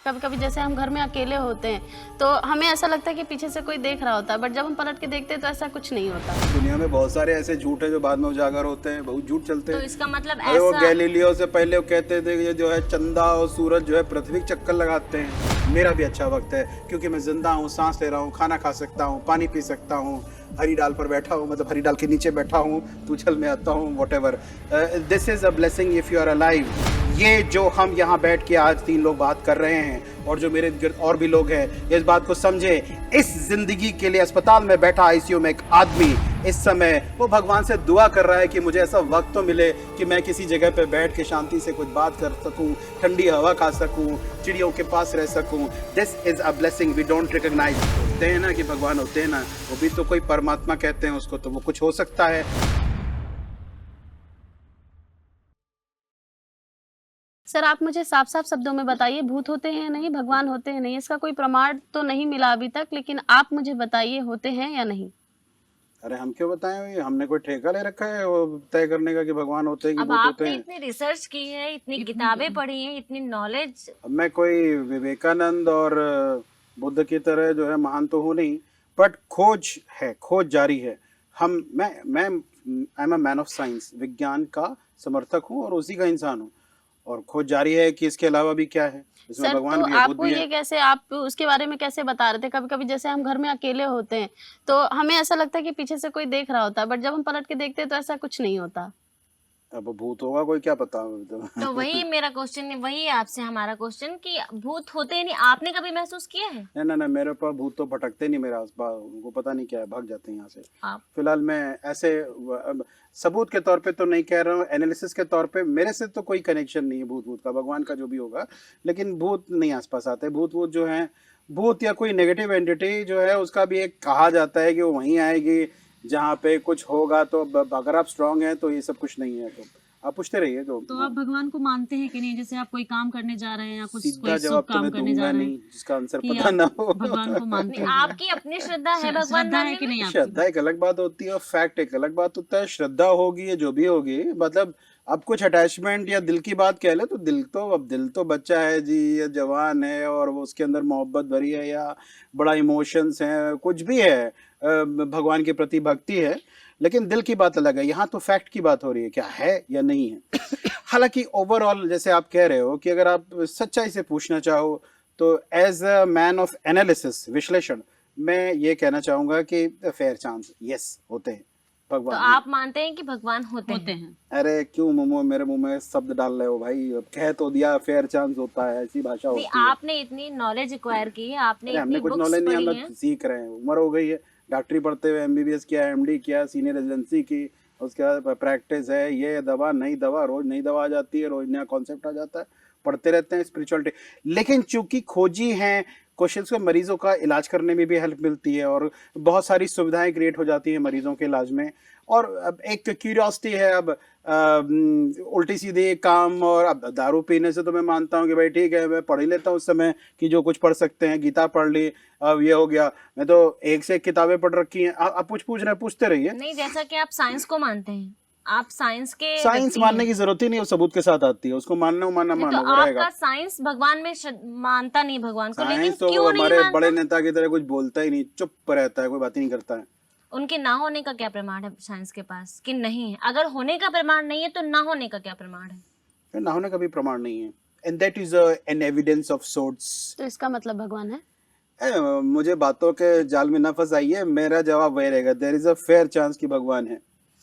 कभी कभी जैसे हम घर में अकेले होते हैं तो हमें ऐसा लगता है कि पीछे से कोई देख रहा होता है, बट जब हम पलट के देखते हैं तो ऐसा कुछ नहीं होता। दुनिया में बहुत सारे ऐसे झूठ है जो बाद में उजागर होते हैं, बहुत झूठ चलते तो हैं। इसका मतलब अरे वो ऐसा गैलीलियो से पहले वो कहते थे कि ये जो है चंदा और सूरज जो है पृथ्वी के चक्कर लगाते हैं। मेरा भी अच्छा वक्त है क्योंकि मैं जिंदा हूँ, सांस ले रहा हूँ, खाना खा सकता हूँ, पानी पी सकता हूँ, हरी डाल पर बैठा हूँ, मतलब हरी डाल के नीचे बैठा हूँ, तुझल में आता हूँ, whatever. This is a blessing if you are alive. ये जो हम यहाँ बैठ के आज 3 लोग बात कर रहे हैं और जो मेरे गिर्द और भी लोग हैं, इस बात को समझे, इस जिंदगी के लिए अस्पताल में बैठा आईसीयू में एक आदमी इस समय वो भगवान से दुआ कर रहा है कि मुझे ऐसा वक्त तो मिले कि मैं किसी जगह पे बैठ के शांति से कुछ बात कर सकूं, ठंडी हवा खा सकूं, चिड़ियों के पास रह सकूं। This is a blessing we don't recognise. होते हैं ना कि भगवान होते हैं ना, वो भी तो कोई परमात्मा कहते हैं उसको, तो वो कुछ हो सकता है। सर आप मुझे साफ साफ शब्दों में बताइए, भूत होते हैं नहीं, भगवान होते हैं नहीं, इसका कोई प्रमाण तो नहीं मिला अभी तक, लेकिन आप मुझे बताइए होते हैं या नहीं। अरे हम क्यों बताएं, हमने कोई ठेका ले रखा है वो तय करने का कि भगवान होते हैं कि अब भूत होते आपने हैं। इतनी रिसर्च की है, इतनी किताबें पढ़ी हैं, इतनी नॉलेज। अब मैं कोई विवेकानंद और बुद्ध की तरह जो है महान तो हूँ नहीं, बट खोज है, खोज जारी है। मैं I am a man of science, विज्ञान का समर्थक हूँ और उसी का इंसान हूँ, और खोज जारी है कि इसके अलावा भी क्या है, इसमें सर भगवान तो भी है, बुद्ध आपको भी ये है। कैसे, आप उसके बारे में कैसे बता रहे थे, कभी कभी जैसे हम घर में अकेले होते हैं तो हमें ऐसा लगता है कि पीछे से कोई देख रहा होता है, बट जब हम पलट के देखते हैं तो ऐसा कुछ नहीं होता। अब भूत होगा कोई, क्या पता। तो वही मेरा क्वेश्चन है, वही आपसे हमारा क्वेश्चन कि भूत होते ही नहीं, आपने कभी महसूस किया है? नहीं नहीं, मेरे पास भूत तो भटकते नहीं मेरे आसपास, उनको पता नहीं क्या है, भाग जाते हैं यहाँ से। आप फिलहाल मैं ऐसे सबूत के तौर पे तो नहीं कह रहा हूँ, एनालिसिस के तौर पे मेरे से तो कोई कनेक्शन नहीं है भूत भूत का, भगवान का जो भी होगा, लेकिन भूत नहीं आसपास आते। भूत भूत जो है, भूत या कोई नेगेटिव एंटिटी जो है, उसका भी एक कहा जाता है कि वो वहीं आएगी जहाँ पे कुछ होगा। तो अगर आप स्ट्रांग हैं तो ये सब कुछ नहीं है, तो आप पूछते रहिए। तो आप भगवान को मानते हैं कि नहीं? जैसे आप कोई काम करने जा रहे हैं या कुछ सीधा कोई शुभ जवाब काम तुम्हें करने जा दूंगा रहे नहीं हैं जिसका आंसर कि पता आप ना हो। भगवान को मानते हैं। आपकी अपनी श्रद्धा है भगवान श्रद्धा है मानने कि में? नहीं आपकी? श्रद्धा एक अलग बात होती है और फैक्ट एक अलग बात होता है। श्रद्धा होगी या जो भी होगी, मतलब अब कुछ अटैचमेंट या दिल की बात कह ले तो दिल तो बच्चा है जी, या जवान है और वो उसके अंदर मोहब्बत भरी है या बड़ा इमोशंस है, कुछ भी है, भगवान के प्रति भक्ति है, लेकिन दिल की बात अलग है। यहाँ तो फैक्ट की बात हो रही है, क्या है या नहीं है। हालांकि ओवरऑल जैसे आप कह रहे हो कि अगर आप सच्चाई से पूछना चाहो तो as a man of analysis, विश्लेषण, मैं ये कहना चाहूंगा कि फेयर चांस यस होते हैं, तो भगवान आप मानते हैं कि भगवान होते हैं? हैं। अरे क्यों मेरे मुंह में शब्द डाल रहे हो भाई, अब कह तो दिया फेयर चांस होता है, ऐसी भाषा नहीं, होती है। आपने इतनी नॉलेज एक्वायर की है, आपने अरे हमने इतनी कुछ बुक्स नॉलेज नहीं, हम पढ़ी लोग हैं। सीख रहे हैं, उम्र हो गई है, डॉक्टरी पढ़ते हुए एमबीबीएस किया, एमडी किया, सीनियर रेजिडेंसी की, उसके बाद प्रैक्टिस है, ये दवा नई दवा, रोज नई दवा आ जाती है, रोज नया कॉन्सेप्ट आ जाता है, पढ़ते रहते हैं स्पिरिचुअलिटी। लेकिन चूंकि खोजी हैं क्वेश्चंस को, मरीजों का इलाज करने में भी हेल्प मिलती है और बहुत सारी सुविधाएं क्रिएट हो जाती हैं मरीजों के इलाज में। और अब एक क्यूरियोसिटी है, अब उल्टी सीधे काम, और अब दारू पीने से तो मैं मानता हूँ कि भाई ठीक है, मैं पढ़ ही लेता हूँ उस समय कि जो कुछ पढ़ सकते हैं, गीता पढ़ ली, अब ये हो गया, मैं तो एक से एक किताबें पढ़ रखी हैं। आप पूछ रहे हैं, पूछते रहिए। नहीं, जैसा कि आप साइंस को मानते हैं, आप साइंस के साइंस व्यक्ति मानने हैं। की जरूरत ही नहीं, वो सबूत के साथ आती है, उसको मानना मानना नहीं, तो मानो वो रहेगा। आपका साइंस भगवान में मानता नहीं भगवान को, लेकिन साइंस तो क्यों नहीं हमारे मानता? बड़े नेता की तरह कुछ बोलता ही नहीं, चुप रहता है, कोई बात ही नहीं करता है। उनके ना होने का क्या प्रमाण है साइंस के पास कि नहीं है? अगर होने का प्रमाण नहीं है तो ना होने का क्या प्रमाण है? फिर ना होने का भी प्रमाण नहीं है, and that is an evidence of sorts. तो इसका मतलब भगवान है? मुझे बातों के जाल में ना फंसाइए, मेरा जवाब वही रहेगा, there is a fair chance कि भगवान है।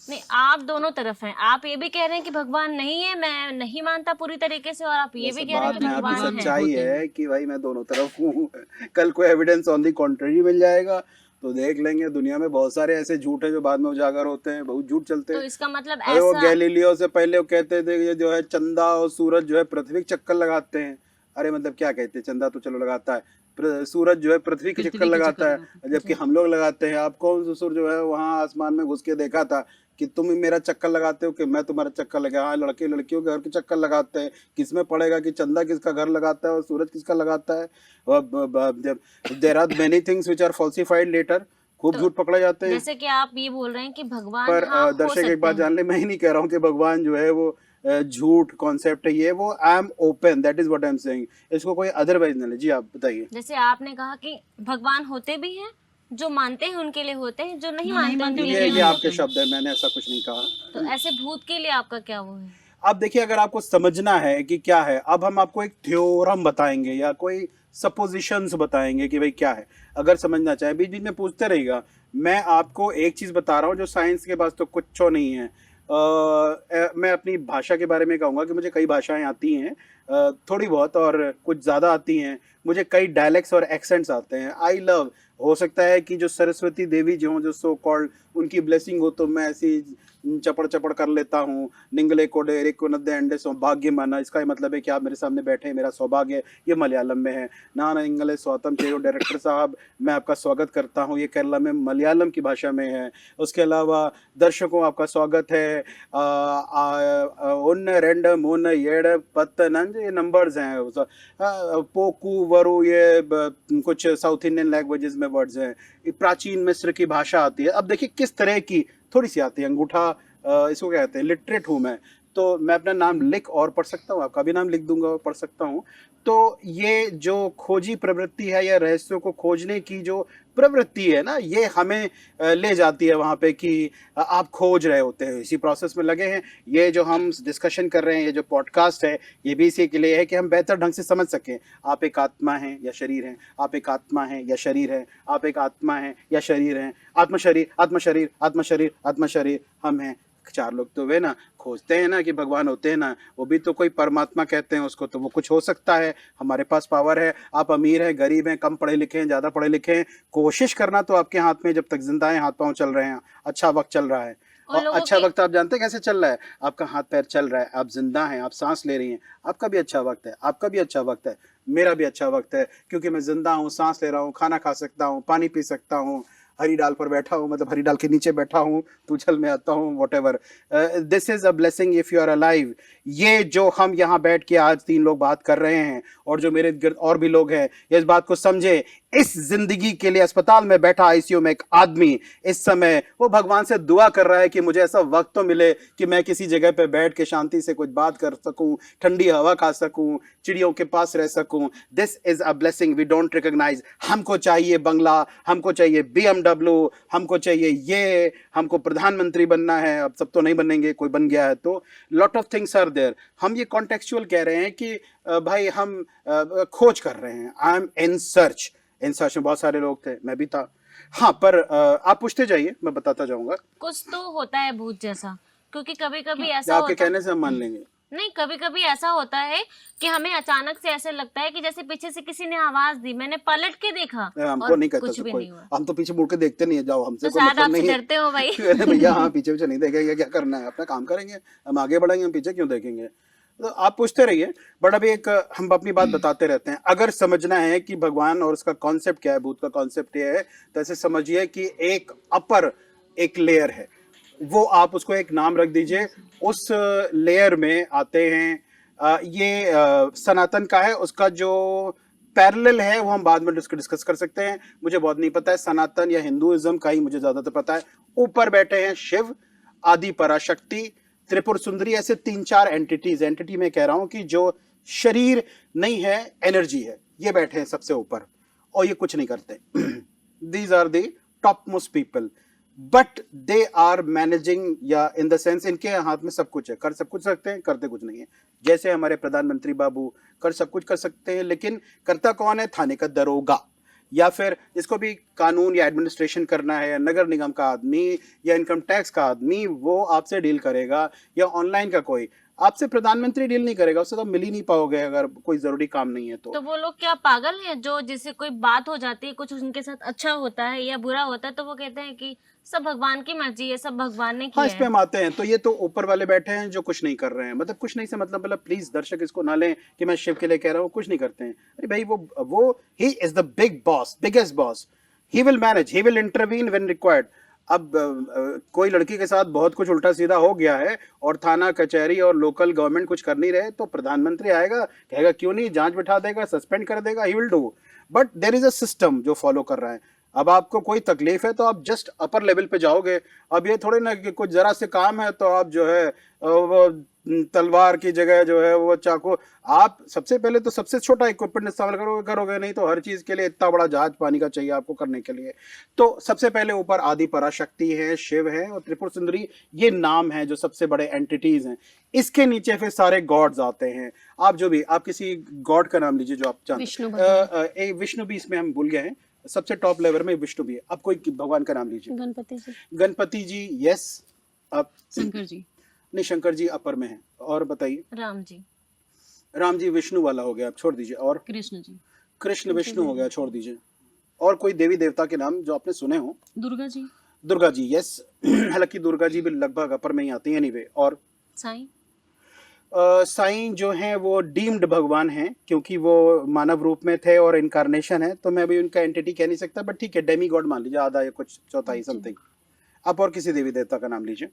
नहीं, आप दोनों तरफ हैं। आप ये भी कह रहे हैं कि भगवान नहीं है, मैं नहीं मानता पूरी तरीके से, और आप ये भी कह रहे हैं बात कि में आपकी भगवान है। सच्चाई है कि भाई मैं दोनों तरफ हूँ। कल को एविडेंस ऑन दी कॉन्ट्ररी मिल जाएगा तो देख लेंगे। दुनिया में बहुत सारे ऐसे झूठ है जो बाद में उजागर होते हैं, बहुत झूठ चलते तो हैं। इसका मतलब अरे वो ऐसा, गैलीलियो से पहले वो कहते थे कि ये जो है चंदा और सूरज जो है पृथ्वी के चक्कर लगाते हैं। अरे मतलब क्या कहते हैं, चंदा तो चलो लगाता है, सूरज जो है पृथ्वी के चक्कर लगाता है, जबकि हम लोग लगाते हैं। आप कौन ससुर जो है वहां आसमान में घुस के देखा था कि तुम मेरा चक्कर लगाते हो कि मैं तुम्हारा चक्कर लगा? हाँ, लड़के लड़कियों के घर के चक्कर लगाते हैं। किसमें पड़ेगा कि चंदा किसका घर लगाता है और सूरज किसका लगाता है? There are many things which are falsified later, खूब झूठ पकड़े जाते हैं। जैसे कि आप ये बोल रहे हैं कि भगवान पर हाँ हो दर्शक एक सकते बात हैं। जान ले, मैं ही नहीं कह रहा हूँ कि भगवान जो है वो झूठ कॉन्सेप्ट है ये वो, I am open, that is what I am saying. इसको कोई अदरवाइज ना ले। जी आप बताइए। जैसे आपने कहा कि भगवान होते भी हैं, जो मानते हैं उनके लिए होते हैं, जो नहीं जो नहीं मानते मानते उनके उनके लिए ये नहीं आपके होते। शब्द है, मैंने ऐसा कुछ नहीं कहा। तो ऐसे भूत के लिए आपका क्या वो है? अब देखिए, अगर आपको समझना है कि क्या है, अब हम आपको एक थ्योरम बताएंगे या कोई सपोजिशंस बताएंगे कि भाई क्या है। अगर समझना चाहे बीच बीच में पूछते रहिएगा। मैं आपको एक चीज बता रहा हूँ जो साइंस के पास तो कुछ नहीं है। मैं अपनी भाषा के बारे में कहूँगा कि मुझे कई भाषाएं आती हैं, थोड़ी बहुत, और कुछ ज़्यादा आती हैं। मुझे कई डायलेक्ट्स और एक्सेंट्स आते हैं। आई लव, हो सकता है कि जो सरस्वती देवी जो हों, जो सो कॉल्ड, उनकी ब्लेसिंग हो तो मैं ऐसी चपड़ चपड़ कर लेता हूँ। निंगले कोडे रे को नद्दे अंडे सौभाग्य माना, इसका ही मतलब है कि आप मेरे सामने बैठे हैं, मेरा सौभाग्य। ये मलयालम में है। ना इंगले स्वतम चेरो डायरेक्टर साहब, मैं आपका स्वागत करता हूँ, ये केरला में मलयालम की भाषा में है। उसके अलावा दर्शकों आपका स्वागत है। उन रेंड मुन येड पत्तनंज, ये नंबर्स हैं। पोकू वरु, ये कुछ साउथ इंडियन लैंग्वेजेस में वर्ड्स हैं। प्राचीन मिस्र की भाषा आती है। अब देखिए किस तरह की थोड़ी सी आती है। अंगूठा इसको क्या कहते हैं, लिटरेट हूँ मैं, तो मैं अपना नाम लिख और पढ़ सकता हूँ, आपका भी नाम लिख दूंगा और पढ़ सकता हूँ। तो ये जो खोजी प्रवृत्ति है या रहस्यों को खोजने की जो प्रवृत्ति है ना, ये हमें ले जाती है वहाँ पे कि आप खोज रहे होते हैं, इसी प्रोसेस में लगे हैं। ये जो हम डिस्कशन कर रहे हैं, ये जो पॉडकास्ट है, ये भी इसी के लिए है कि हम बेहतर ढंग से समझ सकें। आप एक आत्मा हैं या शरीर हैं, आप एक आत्मा हैं या शरीर हैं, आप एक आत्मा हैं या शरीर हैं, आत्मा शरीर, आत्मा शरीर, आत्मा शरीर, आत्मा शरीर, हम हैं। चार लोग तो वे ना खोजते हैं ना कि भगवान होते हैं ना, वो भी तो कोई परमात्मा कहते हैं उसको, तो वो कुछ हो सकता है। हमारे पास पावर है। आप अमीर हैं, गरीब हैं, कम पढ़े लिखे हैं, ज़्यादा पढ़े लिखे हैं, कोशिश करना तो आपके हाथ में। जब तक जिंदा हैं, हाथ पांव चल रहे हैं, अच्छा वक्त चल रहा है। और अच्छा वक्त आप जानते हैं कैसे चल रहा है? आपका हाथ पैर चल रहा है, आप जिंदा हैं, आप सांस ले रही हैं, आपका भी अच्छा वक्त है, आपका भी अच्छा वक्त है, मेरा भी अच्छा वक्त है, क्योंकि मैं जिंदा हूँ, सांस ले रहा हूँ, खाना खा सकता हूँ, पानी पी सकता हूँ, हरी डाल पर बैठा हूँ, मतलब हरी डाल के नीचे बैठा हूँ, तूछल में आता हूँ, whatever. This is a blessing if you are alive. ये जो हम यहाँ बैठ के आज 3 लोग बात कर रहे हैं, और जो मेरे गिर्द और भी लोग हैं, ये इस बात को समझे। इस जिंदगी के लिए अस्पताल में बैठा आईसीयू में एक आदमी इस समय वो भगवान से दुआ कर रहा है कि मुझे ऐसा वक्त तो मिले कि मैं किसी जगह पे बैठ के शांति से कुछ बात कर सकूं, ठंडी हवा खा सकूं, चिड़ियों के पास रह सकूं। This is a blessing we don't recognise. हमको चाहिए बंगला, हमको चाहिए BMW, हमको चाहिए ये, हमको प्रधानमंत्री बनना है। अब सब तो नहीं बनेंगे, कोई बन गया है तो lot of things are there. हम ये कॉन्टेक्चुअल कह रहे हैं कि भाई हम खोज कर रहे हैं। I am in search. In search में बहुत सारे लोग थे, मैं भी था। हाँ, पर आप पूछते जाइए, मैं बताता जाऊंगा। कुछ तो होता है भूत जैसा, क्योंकि कभी कभी या ऐसा आपके होता कहने से हम मान लेंगे। नहीं, कभी कभी ऐसा होता है कि हमें अचानक से ऐसे लगता है कि जैसे पीछे से किसी ने आवाज दी, मैंने पलट के देखा हमको और नहीं कहता कुछ सब भी कोई। नहीं हुआ। हम तो पीछे मुड़ के देखते नहीं है, जाओ, हमसे तो कोई शायद मतलब आपसे नहीं है। डरते हो भाई। अरे भैया, हाँ, पीछे पीछे नहीं देखेंगे, क्या करना है, अपना काम करेंगे, हम आगे बढ़ेंगे, हम पीछे क्यों देखेंगे। तो आप पूछते रहिए, बट अभी एक हम अपनी बात बताते रहते हैं। अगर समझना है कि भगवान और उसका कॉन्सेप्ट क्या है, भूत का कॉन्सेप्ट ये है, तो ऐसे समझिए कि एक अपर एक लेयर है, वो आप उसको एक नाम रख दीजिए। उस लेयर में आते हैं ये सनातन का है, उसका जो पैरेलल है वो हम बाद में डिस्कस कर सकते हैं। मुझे बहुत नहीं पता है सनातन या हिंदुइज्म का ही, मुझे ज्यादातर पता है। ऊपर बैठे हैं शिव, आदि पराशक्ति, त्रिपुर सुंदरी, ऐसे 3-4 एंटिटी में कह रहा हूं कि जो शरीर नहीं है, एनर्जी है, ये बैठे हैं सबसे ऊपर, और ये कुछ नहीं करते। These are the top most people, but they are managing, या इन द सेंस इनके हाथ में सब कुछ है, कर सब कुछ सकते हैं, करते कुछ नहीं है। जैसे हमारे प्रधानमंत्री बाबू कर सब कुछ कर सकते हैं, लेकिन करता कौन है? थाने का दरोगा, या फिर जिसको भी कानून या एडमिनिस्ट्रेशन करना है, या नगर निगम का आदमी या इनकम टैक्स का आदमी, वो आपसे डील करेगा। या ऑनलाइन का कोई आपसे प्रधानमंत्री डील नहीं करेगा, उससे तो मिल ही नहीं पाओगे अगर कोई जरूरी काम नहीं है तो। वो लोग क्या पागल हैं जो जिससे कोई बात हो जाती है, कुछ उनके साथ अच्छा होता है या बुरा होता है, तो वो कहते हैं कि सब भगवान की मर्जी है, सब भगवान ने किया हाँ, इस पे है। हम आते हैं। तो ये तो ऊपर वाले बैठे हैं जो कुछ नहीं कर रहे हैं, मतलब कुछ नहीं से मतलब प्लीज दर्शक इसको ना लें कि मैं शिव के लिए कह रहा हूँ, कुछ नहीं करते हैं। अरे भाई, वो he is the big boss, biggest boss. He will manage, he will intervene when required. अब कोई लड़की के साथ बहुत कुछ उल्टा सीधा हो गया है और थाना कचहरी और लोकल गवर्नमेंट कुछ कर नहीं रहे, तो प्रधानमंत्री आएगा, कहेगा क्यों नहीं, जांच बिठा देगा, सस्पेंड कर देगा, he will do. But there is a system जो फॉलो कर रहा है। अब आपको कोई तकलीफ है तो आप जस्ट अपर लेवल पे जाओगे। अब ये थोड़ी ना कि कुछ जरा से काम है तो आप जो है वो तलवार की जगह जो है वो चाकू, आप सबसे पहले तो सबसे छोटा इक्विपमेंट इस्तेमाल करोगे नहीं तो हर चीज के लिए इतना बड़ा जहाज पानी का चाहिए आपको करने के लिए। तो सबसे पहले ऊपर आदि पराशक्ति है, शिव है और त्रिपुर सुंदरी, ये नाम है जो सबसे बड़े एंटिटीज हैं। इसके नीचे फिर सारे गॉड्स आते हैं। आप जो भी, आप किसी गॉड का नाम लीजिए जो आप विष्णु जानते, विष्णु भी इसमें हम भूल गए हैं, सबसे टॉप लेवल में विष्णु भी है। आप कोई भगवान का नाम लीजिए। गणपति जी। गणपति जी, यस। आप शंकर जी। नहीं, शंकर जी अपर में है। और बताइए। राम जी। राम जी विष्णु वाला हो गया, आप छोड़ दीजिए। और कृष्ण जी। कृष्ण विष्णु हो गया, छोड़ दीजिए। और कोई देवी देवता के नाम जो आपने सुने हो। दुर्गा जी। दुर्गा जी, यस। हालांकि दुर्गा जी भी लगभग अपर में ही आती है एनीवे। और साईं। साईं जो हैं वो डीम्ड भगवान हैं क्योंकि वो मानव रूप में थे और इनकारनेशन है, तो मैं अभी उनका एंटिटी कह नहीं सकता, बट ठीक है, डेमी गॉड मान लीजिए, आधा या कुछ चौथाई समथिंग। आप और किसी देवी देवता का नाम लीजिए।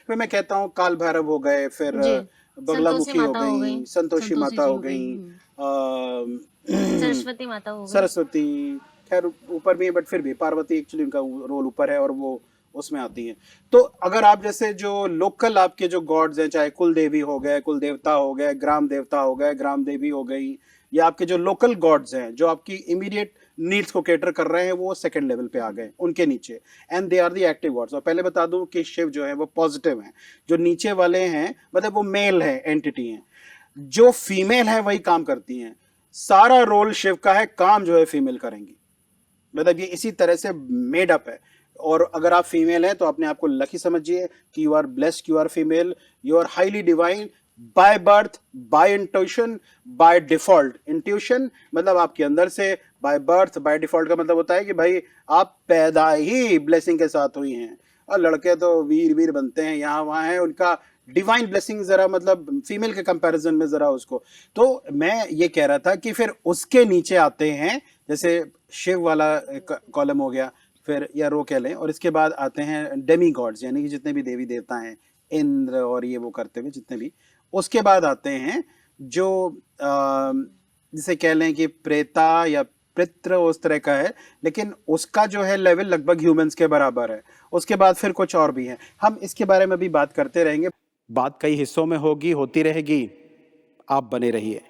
फिर मैं कहता हूँ काल भैरव हो गए, फिर जी। बगलामुखी हो माता हो गई, गई, संतोषी माता हो गई, सरस्वती माता हो गई। सरस्वती, खैर ऊपर भी है बट फिर भी पार्वती एक्चुअली उनका रोल ऊपर है और वो उसमें आती हैं। तो अगर आप जैसे जो लोकल आपके जो गॉड्स हैं, चाहे कुल देवी हो गए, कुल देवता हो गए, ग्राम देवता हो गए, ग्राम देवी हो गई, या आपके जो लोकल गॉड्स हैं जो आपकी इमीडिएट नीड्स को कैटर कर रहे हैं, वो सेकंड लेवल पे आ गए उनके नीचे, and they are the active gods. और पहले बता दूं कि शिव जो है वो पॉजिटिव हैं, जो नीचे वाले हैं मतलब वो मेल है, एंटिटी हैं। जो फीमेल है वही काम करती हैं, सारा रोल शिव का है, काम जो है फीमेल करेंगी। मतलब ये इसी तरह से मेड अप है। और अगर आप फीमेल हैं तो अपने आप को लकी समझिए कि you are blessed, you are female, you are highly divine by birth, by intuition, by default. Intuition मतलब आपके अंदर से, बाय बर्थ, बाय डिफॉल्ट का मतलब होता है कि भाई आप पैदा ही ब्लेसिंग के साथ हुई हैं। और लड़के तो वीर वीर बनते हैं, यहाँ वहाँ हैं, उनका डिवाइन ब्लेसिंग जरा मतलब फीमेल के कंपैरिजन में जरा उसको। तो मैं ये कह रहा था कि फिर उसके नीचे आते हैं, जैसे शिव वाला कॉलम हो गया, फिर या रो कह लें, और इसके बाद आते हैं डेमी गॉड्स, यानी कि जितने भी देवी देवता हैं, इंद्र और ये वो करते हुए जितने भी। उसके बाद आते हैं जो जिसे कह लें कि प्रेता या पितृ, उस तरह का है, लेकिन उसका जो है लेवल लगभग ह्यूमंस के बराबर है। उसके बाद फिर कुछ और भी है, हम इसके बारे में भी बात करते रहेंगे। बात कई हिस्सों में होगी, होती रहेगी, आप बने रहिए।